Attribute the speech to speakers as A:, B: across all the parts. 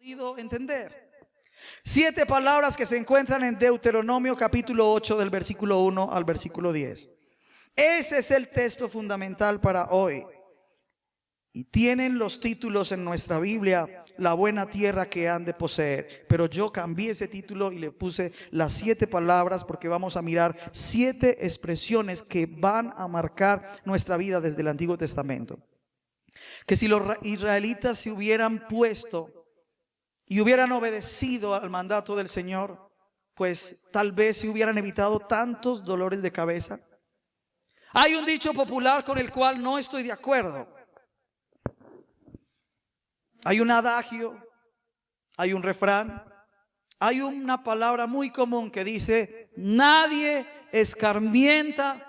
A: podido entender. 7 palabras que se encuentran en Deuteronomio capítulo 8 del versículo 1 al versículo 10. Ese es el texto fundamental para hoy. Y tienen los títulos en nuestra Biblia, la buena tierra que han de poseer. Pero yo cambié ese título y le puse las 7 palabras, porque vamos a mirar 7 expresiones que van a marcar nuestra vida desde el Antiguo Testamento. Que si los israelitas se hubieran puesto y hubieran obedecido al mandato del Señor, pues tal vez se hubieran evitado tantos dolores de cabeza. Hay un dicho popular con el cual no estoy de acuerdo. Hay un adagio, hay un refrán, hay una palabra muy común que dice: nadie escarmienta.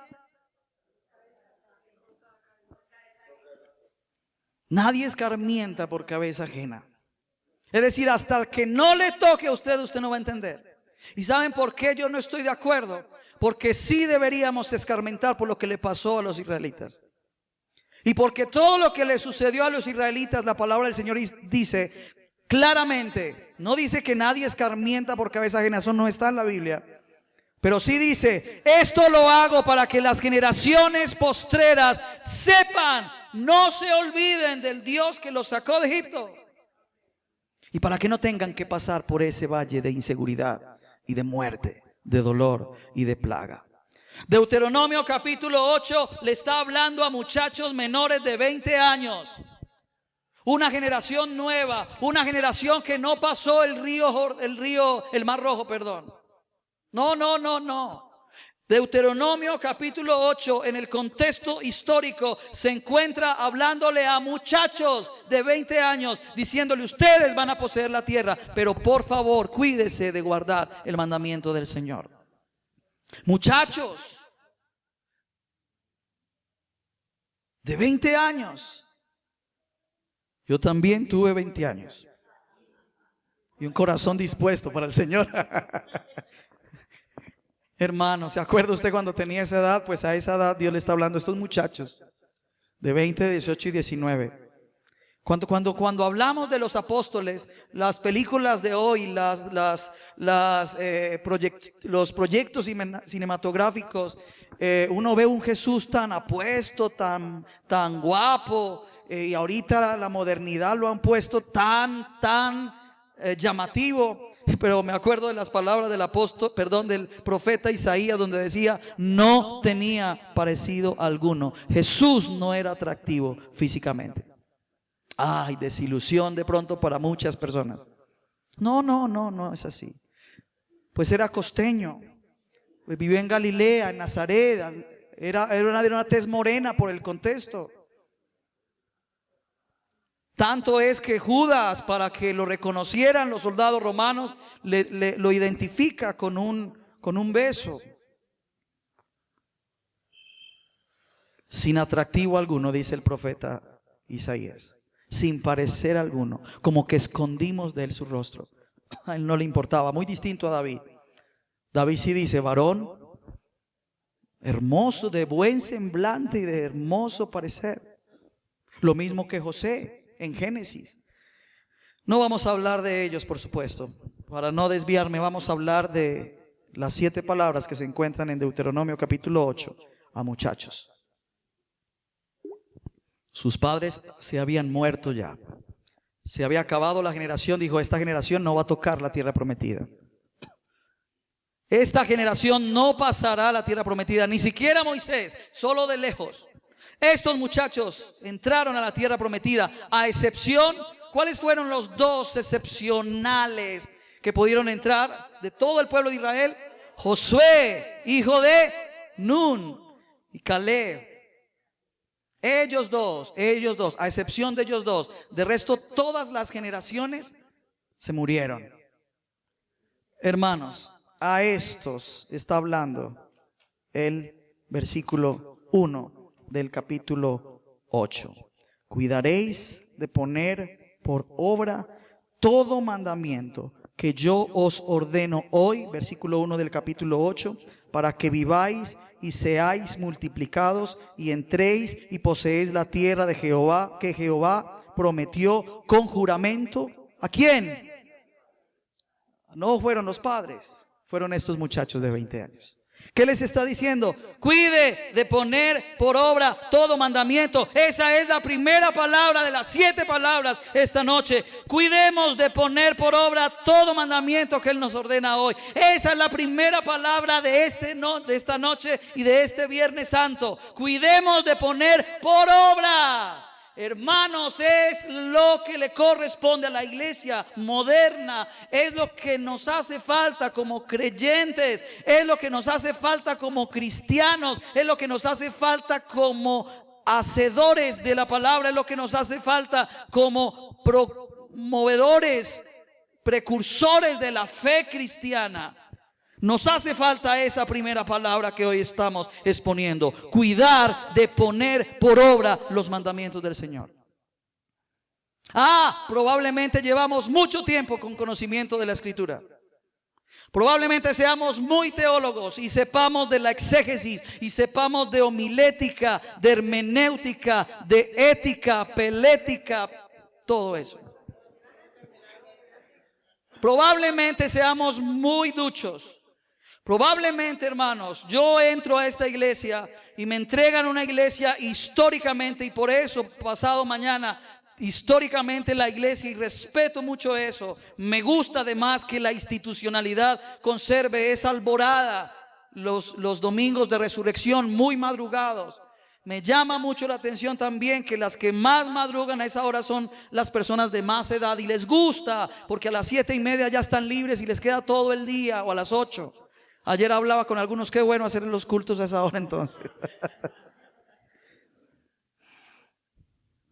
A: Nadie escarmienta por cabeza ajena. Es decir, hasta el que no le toque a usted, usted no va a entender. ¿Y saben por qué yo no estoy de acuerdo? Porque sí deberíamos escarmentar por lo que le pasó a los israelitas. Y porque todo lo que le sucedió a los israelitas, la palabra del Señor dice claramente, no dice que nadie escarmienta por cabeza ajena, eso no está en la Biblia. Pero sí dice: esto lo hago para que las generaciones postreras sepan, no se olviden del Dios que los sacó de Egipto. Y para que no tengan que pasar por ese valle de inseguridad y de muerte, de dolor y de plaga. Deuteronomio capítulo 8 le está hablando a muchachos menores de 20 años. Una generación nueva, una generación que no pasó el Mar Rojo, perdón. No. Deuteronomio capítulo 8 en el contexto histórico se encuentra hablándole a muchachos de 20 años, diciéndole: ustedes van a poseer la tierra, pero por favor cuídese de guardar el mandamiento del Señor. Muchachos de 20 años. Yo también tuve 20 años y un corazón dispuesto para el Señor. Hermano, ¿se acuerda usted cuando tenía esa edad? Pues a esa edad Dios le está hablando a estos muchachos de 20, 18 y 19. Cuando hablamos de los apóstoles, las películas de hoy, los proyectos cinematográficos, uno ve un Jesús tan apuesto, tan guapo, y ahorita la modernidad lo han puesto tan llamativo. Pero me acuerdo de las palabras del profeta Isaías, donde decía: no tenía parecido alguno. Jesús no era atractivo físicamente. Ay, desilusión de pronto para muchas personas. No es así. Pues era costeño, vivió en Galilea, en Nazaret, era una tez morena por el contexto. Tanto es que Judas, para que lo reconocieran los soldados romanos, lo identifica con un beso. Sin atractivo alguno, dice el profeta Isaías. Sin parecer alguno, como que escondimos de él su rostro. A él no le importaba. Muy distinto a David. David sí dice: varón hermoso, de buen semblante y de hermoso parecer. Lo mismo que José en Génesis. No vamos a hablar de ellos, por supuesto. Para no desviarme, vamos a hablar de las 7 palabras que se encuentran en Deuteronomio capítulo 8 a muchachos. Sus padres se habían muerto ya. Se había acabado la generación. Dijo: esta generación no va a tocar la tierra prometida. Esta generación no pasará a la tierra prometida, ni siquiera Moisés, solo de lejos. Estos muchachos entraron a la tierra prometida, a excepción, ¿cuáles fueron los 2 excepcionales que pudieron entrar de todo el pueblo de Israel? Josué, hijo de Nun, y Caleb. Ellos dos, a excepción de ellos dos. De resto, todas las generaciones se murieron. Hermanos, a estos está hablando el versículo 1 del capítulo 8. Cuidaréis de poner por obra todo mandamiento que yo os ordeno hoy, versículo 1 del capítulo 8, para que viváis y seáis multiplicados y entréis y poseéis la tierra de Jehová, que Jehová prometió con juramento. ¿A quién? No fueron los padres, fueron estos muchachos de 20 años. ¿Qué les está diciendo? Cuide de poner por obra todo mandamiento. Esa es la primera palabra de las 7 palabras esta noche. Cuidemos de poner por obra todo mandamiento que Él nos ordena hoy. Esa es la primera palabra de esta noche y de este Viernes Santo. Cuidemos de poner por obra. Hermanos, es lo que le corresponde a la iglesia moderna, es lo que nos hace falta como creyentes, es lo que nos hace falta como cristianos, es lo que nos hace falta como hacedores de la palabra, es lo que nos hace falta como promovedores, precursores de la fe cristiana. Nos hace falta esa primera palabra que hoy estamos exponiendo. Cuidar de poner por obra los mandamientos del Señor. Probablemente llevamos mucho tiempo con conocimiento de la Escritura. Probablemente seamos muy teólogos y sepamos de la exégesis y sepamos de homilética, de hermenéutica, de ética, pelética, todo eso. Probablemente seamos muy duchos. Probablemente, hermanos, yo entro a esta iglesia y me entregan una iglesia históricamente, y por eso pasado mañana históricamente la iglesia, y respeto mucho eso. Me gusta además que la institucionalidad conserve esa alborada los domingos de resurrección muy madrugados. Me llama mucho la atención también que las que más madrugan a esa hora son las personas de más edad, y les gusta porque a las 7:30 ya están libres y les queda todo el día, o a las 8. Ayer hablaba con algunos, qué bueno hacer los cultos a esa hora entonces.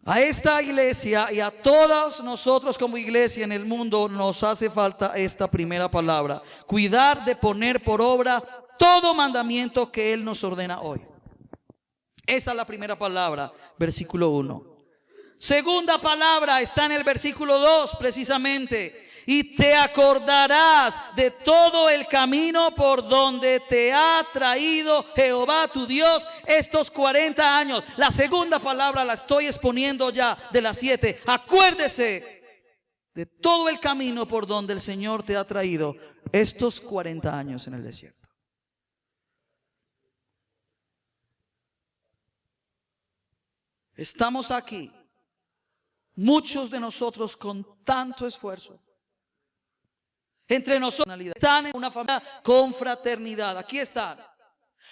A: A esta iglesia y a todos nosotros como iglesia en el mundo nos hace falta esta primera palabra: cuidar de poner por obra todo mandamiento que Él nos ordena hoy. Esa es la primera palabra, versículo 1. Segunda palabra está en el versículo 2 precisamente: y te acordarás de todo el camino por donde te ha traído Jehová tu Dios estos 40 años. La segunda palabra la estoy exponiendo ya de las 7. Acuérdese de todo el camino por donde el Señor te ha traído estos 40 años en el desierto. Estamos aquí, muchos de nosotros con tanto esfuerzo. Entre nosotros están en una familia con fraternidad. Aquí están.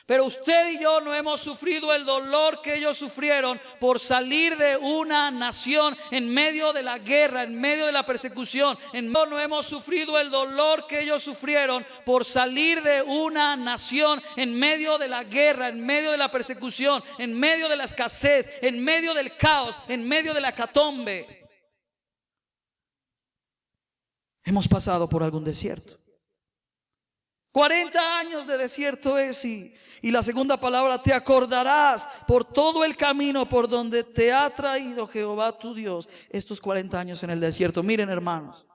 A: Pero usted y yo no hemos sufrido el dolor que ellos sufrieron por salir de una nación en medio de la guerra, en medio de la persecución. No hemos sufrido el dolor que ellos sufrieron por salir de una nación en medio de la guerra, en medio de la persecución, en medio de la escasez, en medio del caos, en medio de la hecatombe. Hemos pasado por algún desierto. 40 años de desierto es, y la segunda palabra: te acordarás por todo el camino por donde te ha traído Jehová tu Dios estos 40 años en el desierto. Miren, hermanos,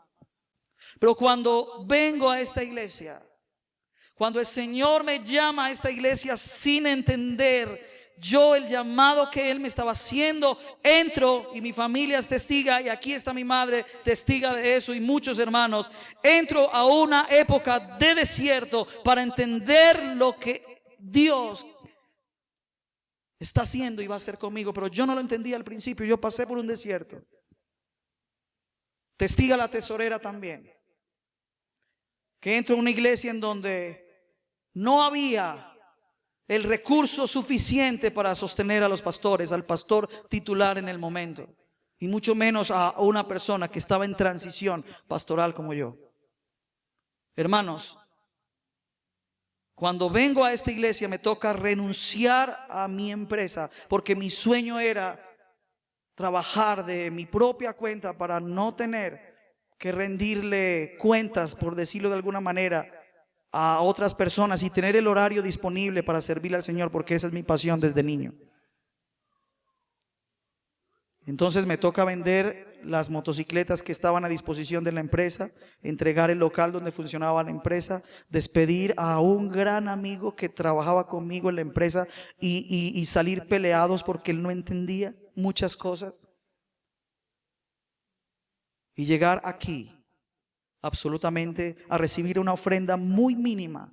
A: pero cuando vengo a esta iglesia, cuando el Señor me llama a esta iglesia sin entender yo el llamado que Él me estaba haciendo, entro, y mi familia es testiga, y aquí está mi madre testiga de eso, y muchos hermanos. Entro a una época de desierto para entender lo que Dios está haciendo y va a hacer conmigo, pero yo no lo entendía al principio. Yo pasé por un desierto. Testiga la tesorera también, que entro a una iglesia en donde no había el recurso suficiente para sostener a los pastores, al pastor titular en el momento, y mucho menos a una persona que estaba en transición pastoral como yo. Hermanos, cuando vengo a esta iglesia me toca renunciar a mi empresa, porque mi sueño era trabajar de mi propia cuenta para no tener que rendirle cuentas, por decirlo de alguna manera, a otras personas, y tener el horario disponible para servirle al Señor, porque esa es mi pasión desde niño. Entonces me toca vender las motocicletas que estaban a disposición de la empresa, entregar el local donde funcionaba la empresa, despedir a un gran amigo que trabajaba conmigo en la empresa y salir peleados porque él no entendía muchas cosas, y llegar aquí absolutamente a recibir una ofrenda muy mínima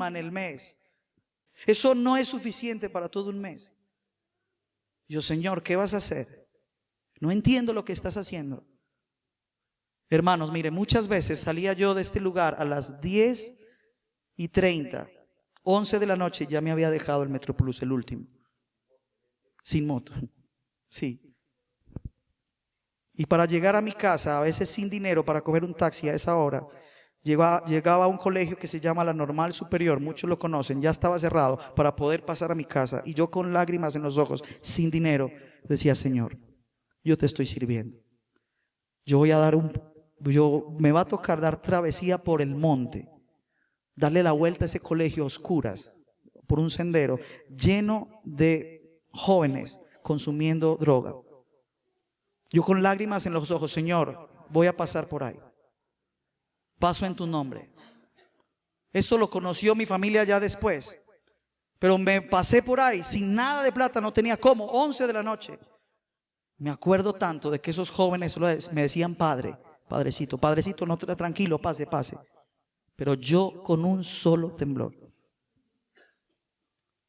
A: en el mes. Eso no es suficiente para todo un mes. Yo, Señor, ¿qué vas a hacer? No entiendo lo que estás haciendo. Hermanos, mire, muchas veces salía yo de este lugar a las 10:30, 11 de la noche, ya me había dejado el Metroplus, el último, sin moto. Sí. Y para llegar a mi casa, a veces sin dinero para coger un taxi a esa hora, llegaba a un colegio que se llama La Normal Superior, muchos lo conocen, ya estaba cerrado, para poder pasar a mi casa. Y yo con lágrimas en los ojos, sin dinero, decía, Señor, yo te estoy sirviendo. Me va a tocar dar travesía por el monte, darle la vuelta a ese colegio a oscuras, por un sendero lleno de jóvenes consumiendo droga. Yo con lágrimas en los ojos, Señor, voy a pasar por ahí. Paso en tu nombre. Esto lo conoció mi familia ya después. Pero me pasé por ahí sin nada de plata, no tenía cómo, 11 de la noche. Me acuerdo tanto de que esos jóvenes me decían, padrecito, no, tranquilo, pase. Pero yo con un solo temblor,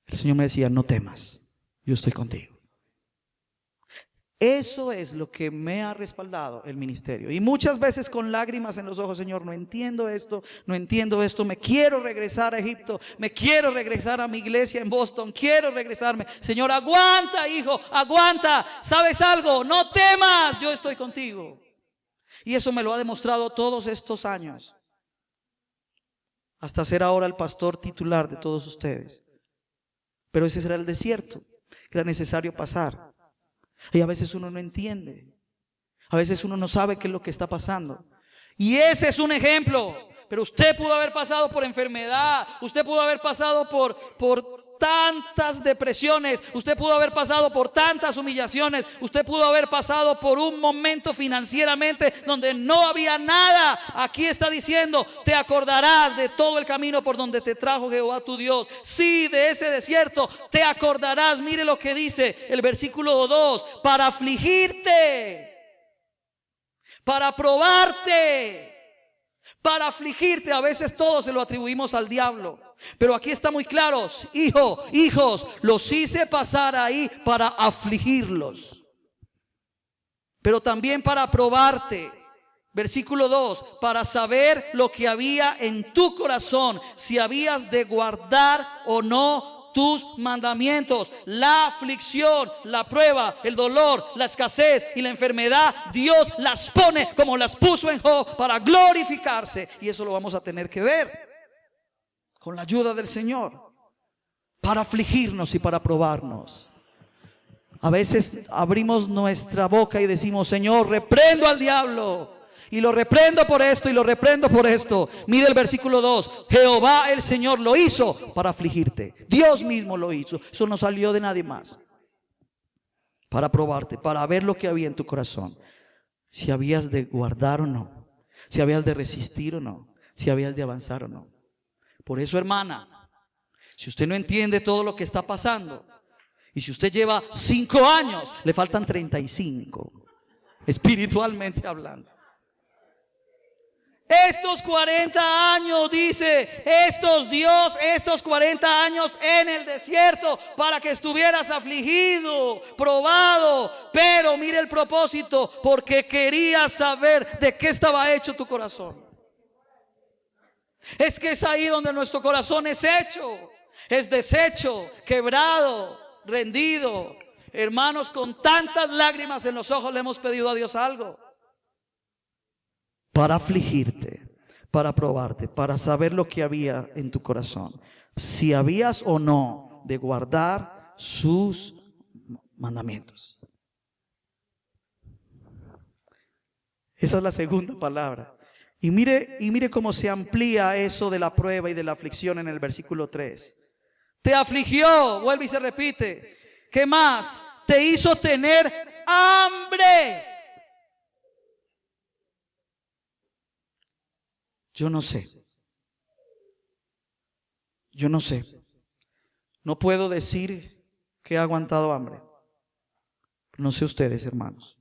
A: el Señor me decía, no temas, yo estoy contigo. Eso es lo que me ha respaldado el ministerio. Y muchas veces con lágrimas en los ojos, Señor, no entiendo esto, me quiero regresar a Egipto, me quiero regresar a mi iglesia en Boston, quiero regresarme. Señor, aguanta, hijo, aguanta. ¿Sabes algo? No temas, yo estoy contigo. Y eso me lo ha demostrado todos estos años, hasta ser ahora el pastor titular de todos ustedes. Pero ese será el desierto que era necesario pasar. Y a veces uno no entiende, a veces uno no sabe qué es lo que está pasando. Y ese es un ejemplo. Pero usted pudo haber pasado por enfermedad, usted pudo haber pasado por tantas depresiones, usted pudo haber pasado por tantas humillaciones, usted pudo haber pasado por un momento financieramente donde no había nada. Aquí está diciendo, te acordarás de todo el camino por donde te trajo Jehová tu Dios. Sí, de ese desierto te acordarás. Mire lo que dice el versículo 2, para afligirte, para probarte, para afligirte. A veces todo se lo atribuimos al diablo, pero aquí está muy claro, hijos, los hice pasar ahí para afligirlos, pero también para probarte. Versículo 2, para saber lo que había en tu corazón, si habías de guardar o no tus mandamientos. La aflicción, la prueba, el dolor, la escasez y la enfermedad, Dios las pone como las puso en Job para glorificarse. Y eso lo vamos a tener que ver con la ayuda del Señor, para afligirnos y para probarnos. A veces abrimos nuestra boca y decimos, Señor, reprendo al diablo, y lo reprendo por esto, y lo reprendo por esto. Mire el versículo 2, Jehová el Señor lo hizo para afligirte. Dios mismo lo hizo, eso no salió de nadie más. Para probarte, para ver lo que había en tu corazón, si habías de guardar o no, si habías de resistir o no, si habías de avanzar o no. Por eso, hermana, si usted no entiende todo lo que está pasando, y si usted lleva 5 años, le faltan 35, espiritualmente hablando. Estos 40 años, dice, estos 40 años en el desierto, para que estuvieras afligido, probado. Pero mire el propósito, porque quería saber de qué estaba hecho tu corazón. Es que es ahí donde nuestro corazón es hecho, es deshecho, quebrado, rendido. Hermanos, con tantas lágrimas en los ojos le hemos pedido a Dios algo. Para afligirte, para probarte, para saber lo que había en tu corazón, si habías o no de guardar sus mandamientos. Esa es la segunda palabra. Y mire cómo se amplía eso de la prueba y de la aflicción en el versículo 3. Te afligió, vuelve y se repite. ¿Qué más? Te hizo tener hambre. Yo no sé. No puedo decir que he aguantado hambre. No sé ustedes, hermanos.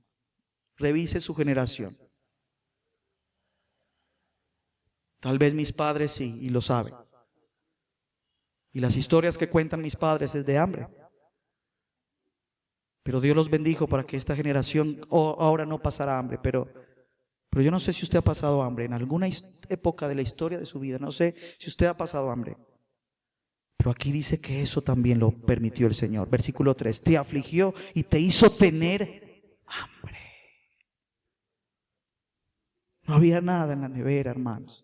A: Revise su generación. Tal vez mis padres sí, y lo saben. Y las historias que cuentan mis padres es de hambre. Pero Dios los bendijo para que esta generación ahora no pasara hambre. Pero yo no sé si usted ha pasado hambre en alguna época de la historia de su vida. No sé si usted ha pasado hambre. Pero aquí dice que eso también lo permitió el Señor. Versículo 3. Te afligió y te hizo tener hambre. No había nada en la nevera, hermanos.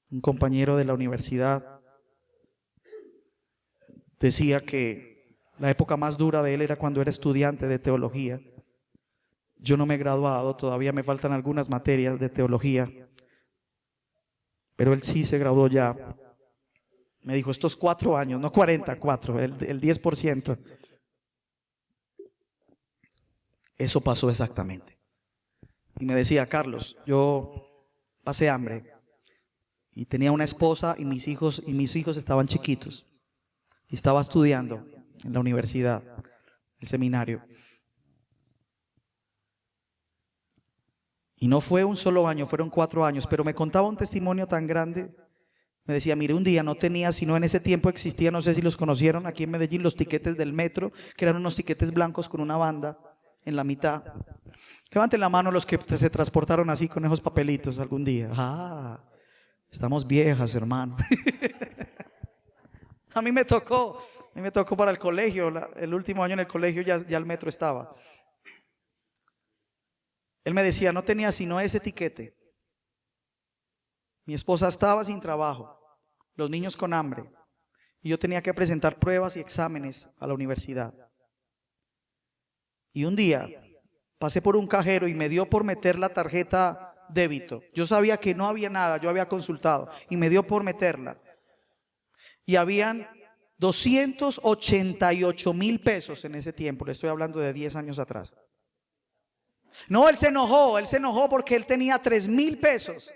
A: Un compañero de la universidad decía que la época más dura de él era cuando era estudiante de teología. Yo no me he graduado, todavía me faltan algunas materias de teología, pero él sí se graduó ya. Me dijo, estos 4 años, no 44, el 10%. Eso pasó exactamente. Y me decía, Carlos, yo pasé hambre y tenía una esposa y mis hijos estaban chiquitos y estaba estudiando en la universidad, el seminario. Y no fue un solo año, fueron 4 años, pero me contaba un testimonio tan grande. Me decía, mire, un día no tenía, sino en ese tiempo existía, no sé si los conocieron, aquí en Medellín, los tiquetes del metro, que eran unos tiquetes blancos con una banda en la mitad. Levanten la mano los que se transportaron así con esos papelitos algún día. Ah, estamos viejas, hermano. A mí me tocó para el colegio, el último año en el colegio ya el metro estaba. Él me decía, no tenía sino ese tiquete. Mi esposa estaba sin trabajo, los niños con hambre, y yo tenía que presentar pruebas y exámenes a la universidad. Y un día pasé por un cajero y me dio por meter la tarjeta débito. Yo sabía que no había nada, yo había consultado, y me dio por meterla. Y habían 288,000 pesos en ese tiempo, le estoy hablando de 10 años atrás. No, él se enojó porque él tenía 3,000 pesos.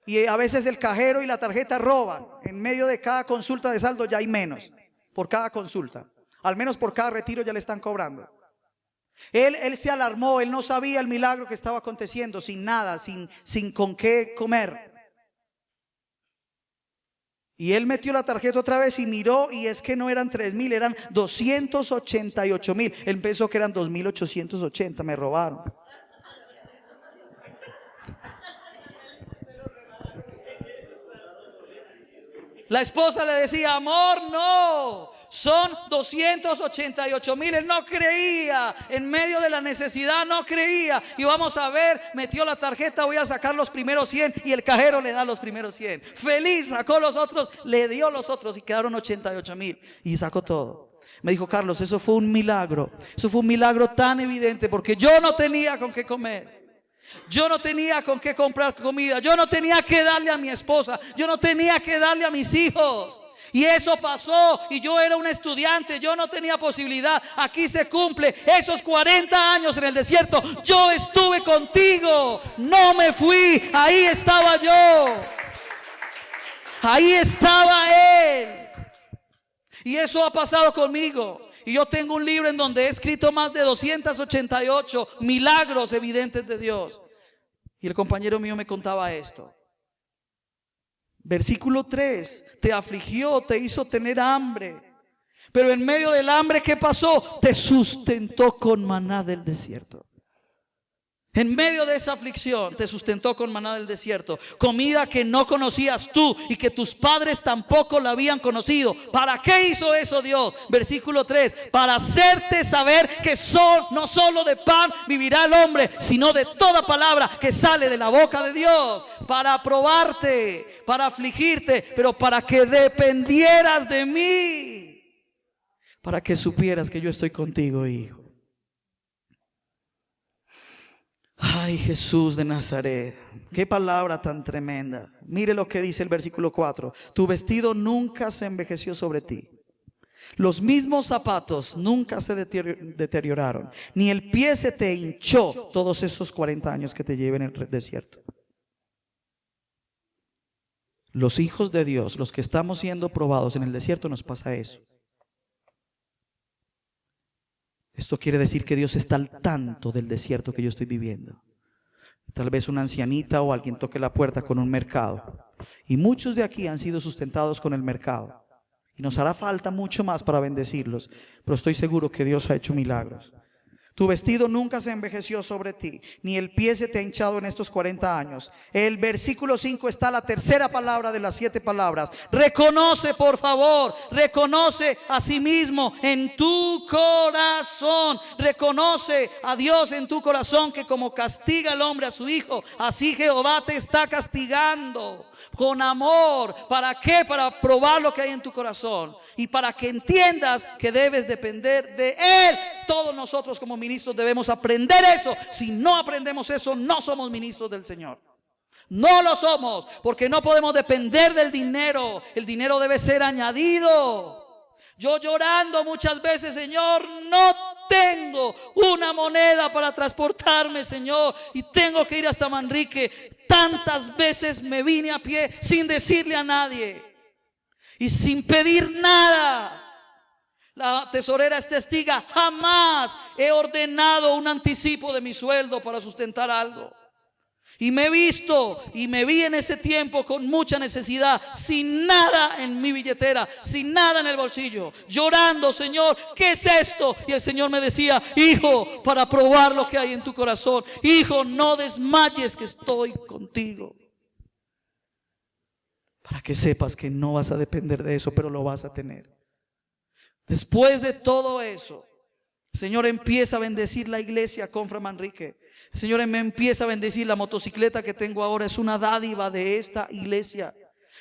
A: Y a veces el cajero y la tarjeta roban. En medio de cada consulta de saldo ya hay menos. Por cada consulta. Al menos por cada retiro ya le están cobrando. Él se alarmó, él no sabía el milagro que estaba aconteciendo, sin nada, sin con qué comer. Y él metió la tarjeta otra vez y miró, y es que no eran 3,000, eran 288,000. Él pensó que eran 2,880, me robaron. La esposa le decía, amor, no, son 288,000. Él no creía, en medio de la necesidad no creía. Y vamos a ver, metió la tarjeta, voy a sacar los primeros 100, y el cajero le da los primeros 100. Feliz, sacó los otros, le dio los otros y quedaron 88,000 y sacó todo. Me dijo, Carlos, eso fue un milagro. Eso fue un milagro tan evidente porque yo no tenía con qué comer. Yo no tenía con qué comprar comida. Yo no tenía que darle a mi esposa. Yo no tenía que darle a mis hijos. Y eso pasó. Y yo era un estudiante. Yo no tenía posibilidad. Aquí se cumple. Esos 40 años en el desierto, yo estuve contigo. No me fui. Ahí estaba yo. Ahí estaba Él. Y eso ha pasado conmigo. Y yo tengo un libro en donde he escrito más de 288 milagros evidentes de Dios. Y el compañero mío me contaba esto. Versículo 3. Te afligió, te hizo tener hambre. Pero en medio del hambre, ¿qué pasó? Te sustentó con maná del desierto. En medio de esa aflicción te sustentó con maná del desierto, comida que no conocías tú y que tus padres tampoco la habían conocido. ¿Para qué hizo eso Dios? Versículo 3, para hacerte saber que no solo de pan vivirá el hombre, sino de toda palabra que sale de la boca de Dios. Para probarte, para afligirte, pero para que dependieras de mí, para que supieras que yo estoy contigo, hijo. Ay, Jesús de Nazaret, qué palabra tan tremenda. Mire lo que dice el versículo 4. Tu vestido nunca se envejeció sobre ti. Los mismos zapatos nunca se deterioraron. Ni el pie se te hinchó todos esos 40 años que te llevé en el desierto. Los hijos de Dios, los que estamos siendo probados en el desierto, nos pasa eso. Esto quiere decir que Dios está al tanto del desierto que yo estoy viviendo. Tal vez una ancianita o alguien toque la puerta con un mercado. Y muchos de aquí han sido sustentados con el mercado. Y nos hará falta mucho más para bendecirlos, pero estoy seguro que Dios ha hecho milagros. Tu vestido nunca se envejeció sobre ti, ni el pie se te ha hinchado en estos 40 años. El versículo 5 está la tercera palabra de las 7 palabras. Reconoce, por favor, reconoce a sí mismo en tu corazón. Reconoce a Dios en tu corazón, que como castiga el hombre a su hijo, así Jehová te está castigando. Con amor. ¿Para qué? Para probar lo que hay en tu corazón y para que entiendas que debes depender de Él. Todos nosotros como ministros debemos aprender eso. Si no aprendemos eso, no somos ministros del Señor. No lo somos, porque no podemos depender del dinero. El dinero debe ser añadido. Yo llorando muchas veces, Señor, no tengo una moneda para transportarme, Señor, y tengo que ir hasta Manrique. Tantas veces me vine a pie sin decirle a nadie y sin pedir nada. La tesorera es testiga, jamás he ordenado un anticipo de mi sueldo para sustentar algo. Y me he visto y me vi en ese tiempo con mucha necesidad, sin nada en mi billetera, sin nada en el bolsillo, llorando, Señor, ¿qué es esto? Y el Señor me decía, hijo, para probar lo que hay en tu corazón, hijo, no desmayes, que estoy contigo. Para que sepas que no vas a depender de eso, pero lo vas a tener. Después de todo eso, el Señor empieza a bendecir la iglesia Confra Manrique. El Señor me empieza a bendecir. La motocicleta que tengo ahora es una dádiva de esta iglesia.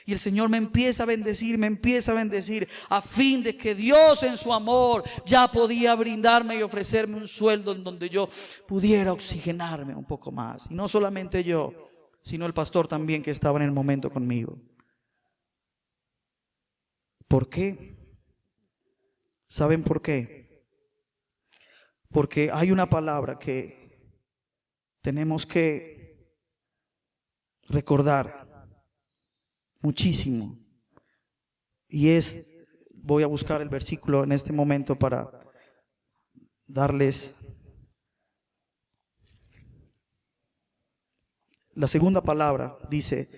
A: Y el Señor me empieza a bendecir a fin de que Dios en su amor ya podía brindarme y ofrecerme un sueldo en donde yo pudiera oxigenarme un poco más. Y no solamente yo, sino el pastor también que estaba en el momento conmigo. ¿Por qué? ¿Saben por qué? Porque hay una palabra que tenemos que recordar muchísimo. Y es, voy a buscar el versículo en este momento para darles la segunda palabra. Dice,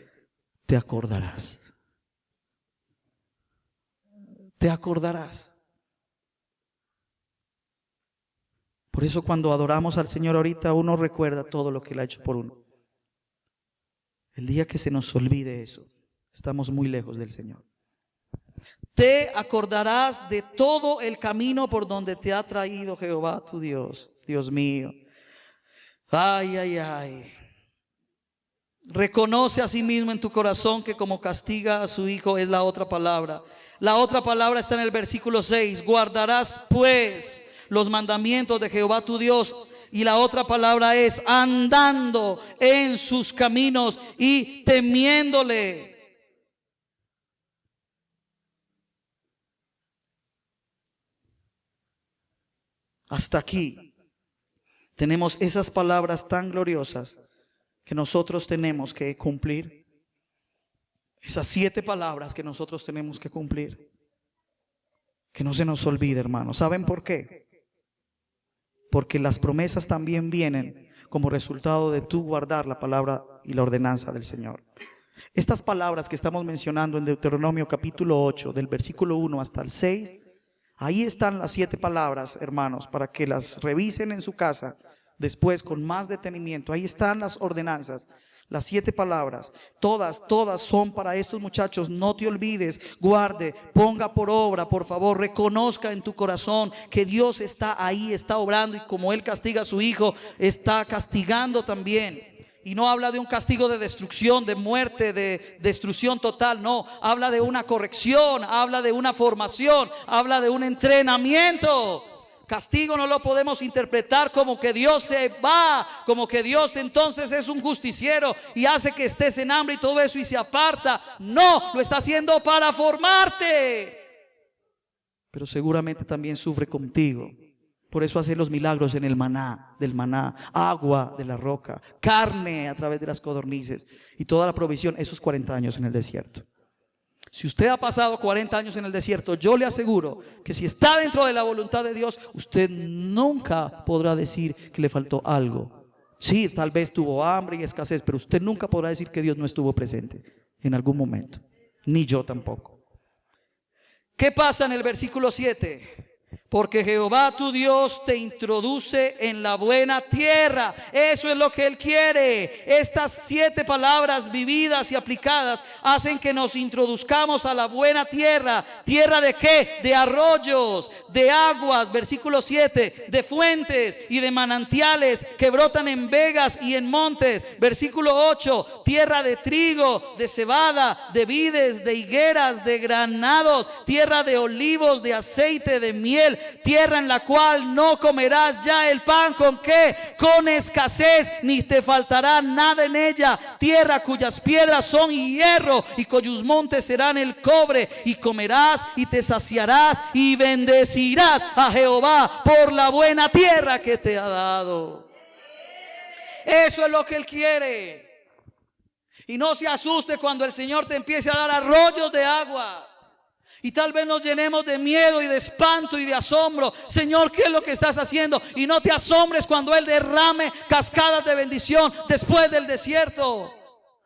A: te acordarás. Te acordarás. Por eso cuando adoramos al Señor ahorita, uno recuerda todo lo que Él ha hecho por uno. El día que se nos olvide eso, estamos muy lejos del Señor. Te acordarás de todo el camino por donde te ha traído Jehová tu Dios. Dios mío. Ay, ay, ay. Reconoce a sí mismo en tu corazón que como castiga a su hijo es la otra palabra. La otra palabra está en el versículo 6. Guardarás pues los mandamientos de Jehová tu Dios. Y la otra palabra es andando en sus caminos y temiéndole. Hasta aquí tenemos esas palabras tan gloriosas que nosotros tenemos que cumplir. Esas 7 palabras que nosotros tenemos que cumplir. Que no se nos olvide, hermanos. ¿Saben por qué? Porque las promesas también vienen como resultado de tú guardar la palabra y la ordenanza del Señor. Estas palabras que estamos mencionando en Deuteronomio capítulo 8, del versículo 1 hasta el 6, ahí están las 7 palabras, hermanos, para que las revisen en su casa después con más detenimiento. Ahí están las ordenanzas. Las 7 palabras, todas son para estos muchachos. No te olvides, guarde, ponga por obra, por favor, reconozca en tu corazón que Dios está ahí, está obrando, y como Él castiga a su hijo, está castigando también. Y no habla de un castigo de destrucción, de muerte, de destrucción total, no, habla de una corrección, habla de una formación, habla de un entrenamiento. Castigo no lo podemos interpretar como que Dios se va, como que Dios entonces es un justiciero y hace que estés en hambre y todo eso y se aparta. No, lo está haciendo para formarte. Pero seguramente también sufre contigo. Por eso hace los milagros en el maná, del maná, agua de la roca, carne a través de las codornices y toda la provisión esos 40 años en el desierto. Si usted ha pasado 40 años en el desierto, yo le aseguro que si está dentro de la voluntad de Dios, usted nunca podrá decir que le faltó algo. Sí, tal vez tuvo hambre y escasez, pero usted nunca podrá decir que Dios no estuvo presente en algún momento. Ni yo tampoco. ¿Qué pasa en el versículo 7? Porque Jehová tu Dios te introduce en la buena tierra. Eso es lo que Él quiere. Estas 7 palabras vividas y aplicadas hacen que nos introduzcamos a la buena tierra. ¿Tierra de qué? De arroyos, de aguas, versículo 7, de fuentes y de manantiales que brotan en vegas y en montes. Versículo 8, tierra de trigo, de cebada, de vides, de higueras, de granados, tierra de olivos, de aceite, de miel. Tierra en la cual no comerás ya el pan con qué, con escasez, ni te faltará nada en ella. Tierra cuyas piedras son hierro y cuyos montes serán el cobre. Y comerás y te saciarás y bendecirás a Jehová por la buena tierra que te ha dado. Eso es lo que Él quiere. Y no se asuste cuando el Señor te empiece a dar arroyos de agua. Y tal vez nos llenemos de miedo y de espanto y de asombro. Señor, ¿qué es lo que estás haciendo? Y no te asombres cuando Él derrame cascadas de bendición después del desierto.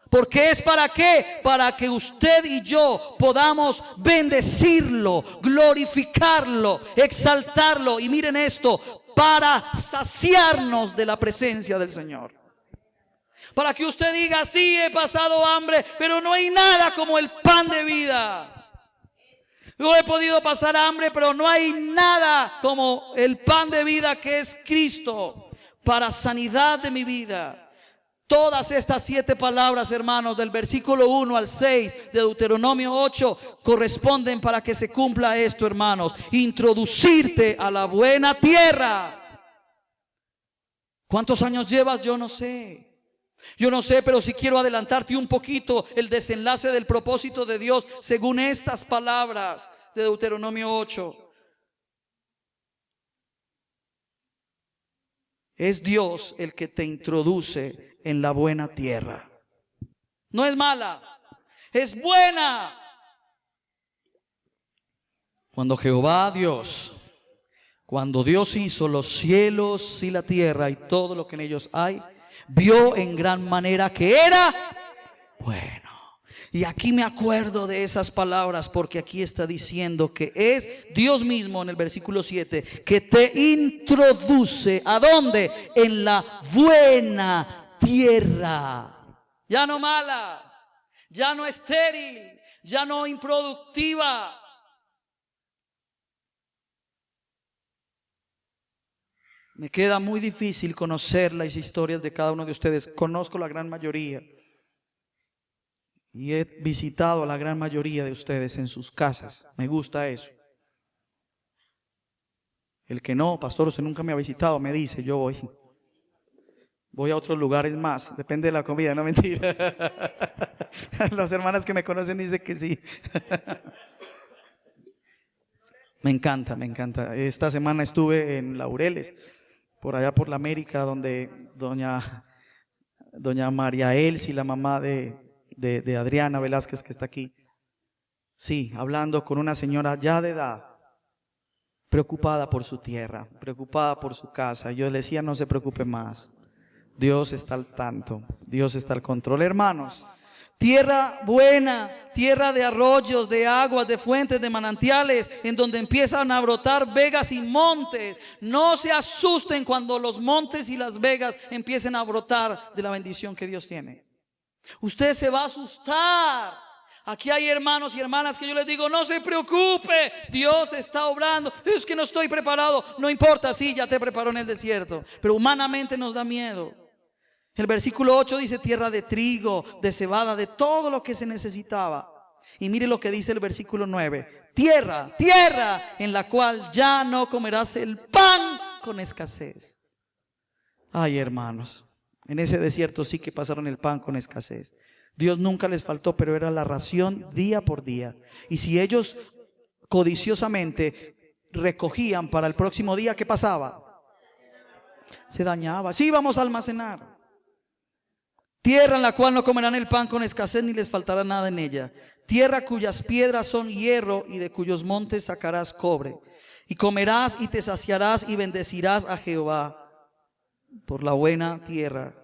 A: Porque es para qué? Para que usted y yo podamos bendecirlo, glorificarlo, exaltarlo. Y miren esto, para saciarnos de la presencia del Señor. Para que usted diga, sí, he pasado hambre, pero no hay nada como el pan de vida. Yo he podido pasar hambre, pero no hay nada como el pan de vida que es Cristo para sanidad de mi vida. Todas estas 7 palabras, hermanos, del versículo 1 al 6 de Deuteronomio 8 corresponden para que se cumpla esto, hermanos. Introducirte a la buena tierra. ¿Cuántos años llevas? Yo no sé. Yo no sé, pero si quiero adelantarte un poquito el desenlace del propósito de Dios según estas palabras de Deuteronomio 8. Es Dios el que te introduce en la buena tierra. No es mala, es buena. Cuando Jehová Dios, cuando Dios hizo los cielos y la tierra y todo lo que en ellos hay, vio en gran manera que era bueno. Y aquí me acuerdo de esas palabras porque aquí está diciendo que es Dios mismo en el versículo 7 que te introduce ¿a dónde? En la buena tierra. Ya no mala, ya no estéril, ya no improductiva. Me queda muy difícil conocer las historias de cada uno de ustedes. Conozco la gran mayoría. Y he visitado a la gran mayoría de ustedes en sus casas. Me gusta eso. El que no, pastor, usted nunca me ha visitado, me dice, yo voy a otros lugares más. Depende de la comida, no mentira. Las hermanas que me conocen dicen que sí. Me encanta, me encanta. Esta semana estuve en Laureles, por allá por la América, donde doña María Elsie, la mamá de Adriana Velázquez que está aquí, sí, hablando con una señora ya de edad, preocupada por su tierra, preocupada por su casa. Yo le decía, no se preocupe más, Dios está al tanto, Dios está al control. Hermanos, tierra buena, tierra de arroyos, de aguas, de fuentes, de manantiales, en donde empiezan a brotar vegas y montes. No se asusten cuando los montes y las vegas empiecen a brotar de la bendición que Dios tiene. Usted se va a asustar. Aquí hay hermanos y hermanas que yo les digo, no se preocupe, Dios está obrando. Es que no estoy preparado. No importa, sí, ya te preparó en el desierto, pero humanamente nos da miedo. El versículo 8 dice tierra de trigo, de cebada, de todo lo que se necesitaba. Y mire lo que dice el versículo 9. Tierra en la cual ya no comerás el pan con escasez. Ay, hermanos, en ese desierto sí que pasaron el pan con escasez. Dios nunca les faltó, pero era la ración día por día. Y si ellos codiciosamente recogían para el próximo día, ¿qué pasaba? Se dañaba. Sí, vamos a almacenar. Tierra en la cual no comerán el pan con escasez, ni les faltará nada en ella. Tierra cuyas piedras son hierro y de cuyos montes sacarás cobre. Y comerás y te saciarás y bendecirás a Jehová. por la buena tierra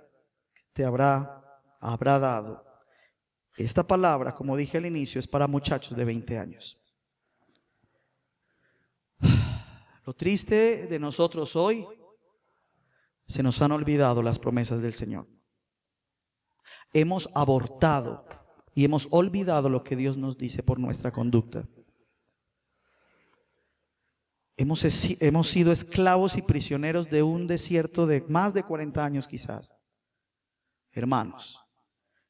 A: que te habrá dado. Esta palabra, como dije al inicio, es para muchachos de 20 años. Lo triste de nosotros hoy, se nos han olvidado las promesas del Señor. Hemos abortado y hemos olvidado lo que Dios nos dice por nuestra conducta. Hemos sido esclavos y prisioneros de un desierto de más de 40 años quizás. Hermanos,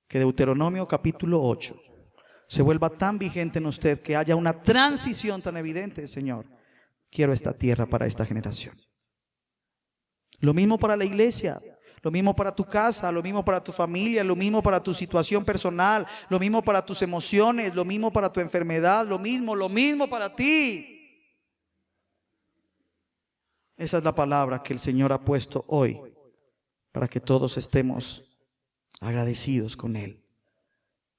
A: que Deuteronomio capítulo 8 se vuelva tan vigente en usted, que haya una transición tan evidente. Señor, quiero esta tierra para esta generación. Lo mismo para la iglesia, lo mismo para tu casa, lo mismo para tu familia, lo mismo para tu situación personal, lo mismo para tus emociones, lo mismo para tu enfermedad, lo mismo para ti. Esa es la palabra que el Señor ha puesto hoy para que todos estemos agradecidos con Él.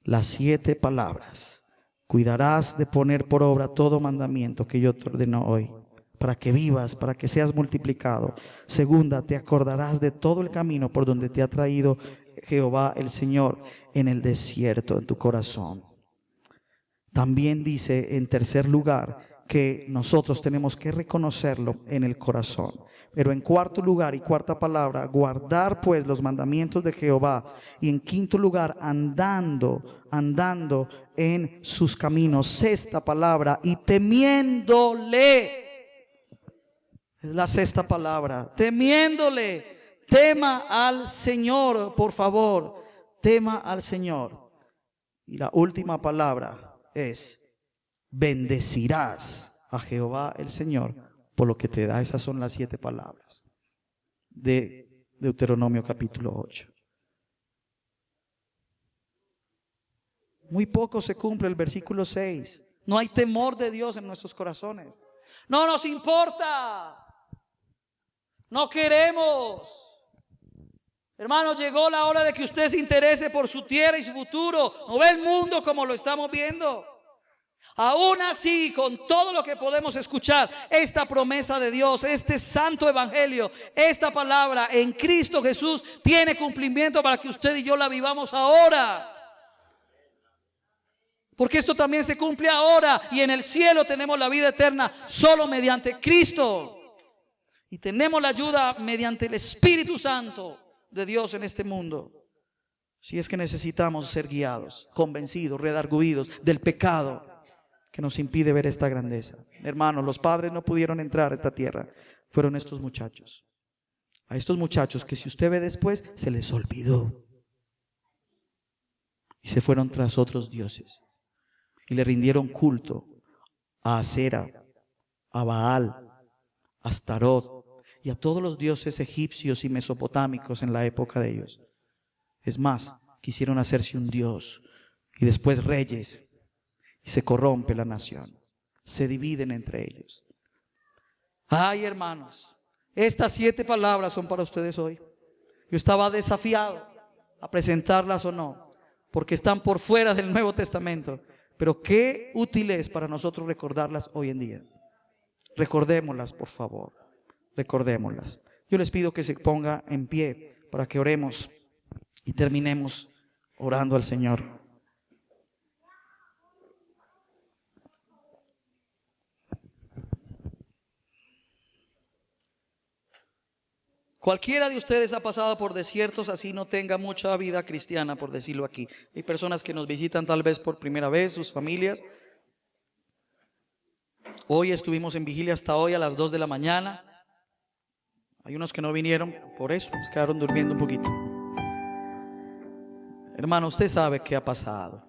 A: Las 7 palabras: cuidarás de poner por obra todo mandamiento que yo te ordeno hoy, para que vivas, para que seas multiplicado. Segunda, te acordarás de todo el camino por donde te ha traído Jehová el Señor en el desierto, en tu corazón. También dice, en tercer lugar, que nosotros tenemos que reconocerlo en el corazón. Pero en cuarto lugar y cuarta palabra, guardar pues los mandamientos de Jehová. Y en quinto lugar, andando en sus caminos. Sexta palabra, y temiéndole. Es la sexta palabra, temiéndole. Tema al Señor, por favor, tema al Señor. Y la última palabra es: bendecirás a Jehová el Señor por lo que te da. Esas son las 7 palabras de Deuteronomio capítulo 8. Muy poco se cumple el versículo 6. No hay temor de Dios en nuestros corazones. No nos importa. No queremos. Hermanos, llegó la hora de que usted se interese por su tierra y su futuro. No ve el mundo como lo estamos viendo. Aún así, con todo lo que podemos escuchar, esta promesa de Dios, este santo evangelio, esta palabra en Cristo Jesús tiene cumplimiento para que usted y yo la vivamos ahora. Porque esto también se cumple ahora, y en el cielo tenemos la vida eterna solo mediante Cristo. Y tenemos la ayuda mediante el Espíritu Santo de Dios en este mundo. Si es que necesitamos ser guiados, convencidos, redarguidos del pecado que nos impide ver esta grandeza. Hermanos, los padres no pudieron entrar a esta tierra. Fueron estos muchachos. A estos muchachos que, si usted ve después, se les olvidó. Y se fueron tras otros dioses. Y le rindieron culto a Asera, a Baal, a Astarot y a todos los dioses egipcios y mesopotámicos en la época de ellos. Es más, quisieron hacerse un dios y después reyes. Y se corrompe la nación. Se dividen entre ellos. Ay, hermanos, estas 7 palabras son para ustedes hoy. Yo estaba desafiado a presentarlas o no, porque están por fuera del Nuevo Testamento. Pero qué útil es para nosotros recordarlas hoy en día. Recordémoslas, por favor. Recordémoslas. Yo les pido que se ponga en pie para que oremos y terminemos orando al Señor. Cualquiera de ustedes ha pasado por desiertos así no tenga mucha vida cristiana, por decirlo aquí. Hay personas que nos visitan tal vez por primera vez, sus familias. Hoy estuvimos en vigilia hasta hoy a las 2 de la mañana. Hay unos que no vinieron por eso, se quedaron durmiendo un poquito. Hermano, usted sabe qué ha pasado.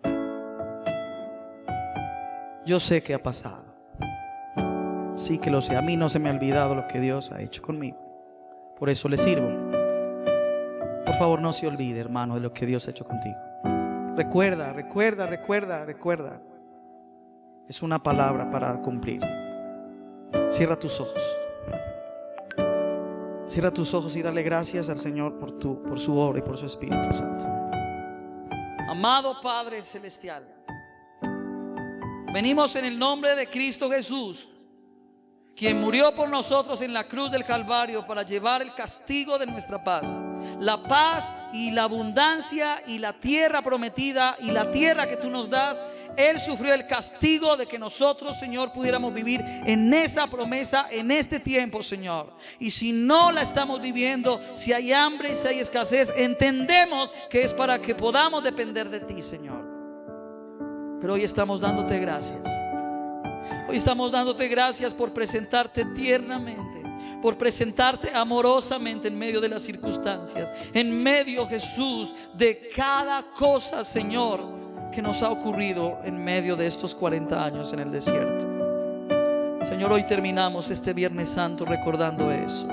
A: Yo sé qué ha pasado. Sí que lo sé. A mí no se me ha olvidado lo que Dios ha hecho conmigo. Por eso le sirvo. Por favor, no se olvide, hermano, de lo que Dios ha hecho contigo. Recuerda. Es una palabra para cumplir. Cierra tus ojos. Cierra tus ojos y dale gracias al Señor por su obra y por su Espíritu Santo. Amado Padre Celestial, venimos en el nombre de Cristo Jesús, quien murió por nosotros en la cruz del Calvario para llevar el castigo de nuestra paz, la paz y la abundancia y la tierra prometida y la tierra que tú nos das. Él sufrió el castigo de que nosotros, Señor, pudiéramos vivir en esa promesa en este tiempo, Señor. Y si no la estamos viviendo, si hay hambre y si hay escasez, entendemos que es para que podamos depender de ti, Señor. Pero hoy estamos dándote gracias. Hoy estamos dándote gracias por presentarte tiernamente, por presentarte amorosamente en medio de las circunstancias, en medio, Jesús, de cada cosa, Señor, que nos ha ocurrido en medio de estos 40 años en el desierto. Señor, hoy terminamos este Viernes Santo recordando eso.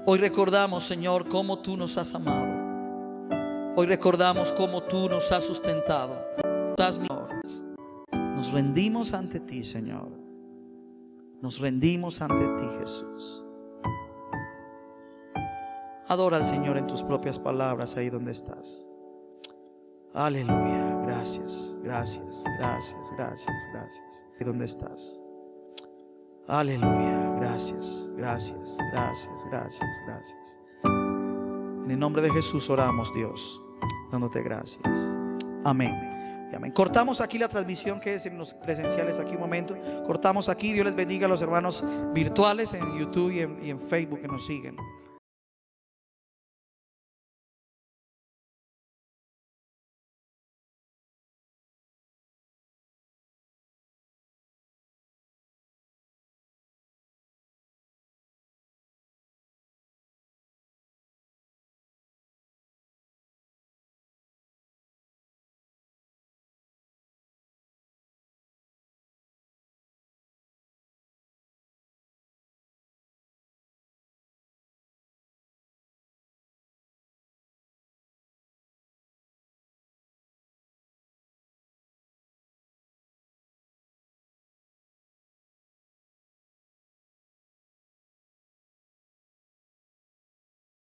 A: Hoy recordamos, Señor, cómo tú nos has amado. Hoy recordamos cómo tú nos has sustentado. Nos rendimos ante ti, Señor. Nos rendimos ante ti, Jesús. Adora al Señor en tus propias palabras ahí donde estás. Aleluya. Gracias, gracias, gracias, gracias, gracias. Ahí donde estás. Aleluya. Gracias, gracias, gracias, gracias, gracias. En el nombre de Jesús oramos, Dios, dándote gracias. Amén. Amén. Cortamos aquí la transmisión que es en los presenciales aquí un momento. Cortamos aquí. Dios les bendiga a los hermanos virtuales en YouTube y en Facebook que nos siguen.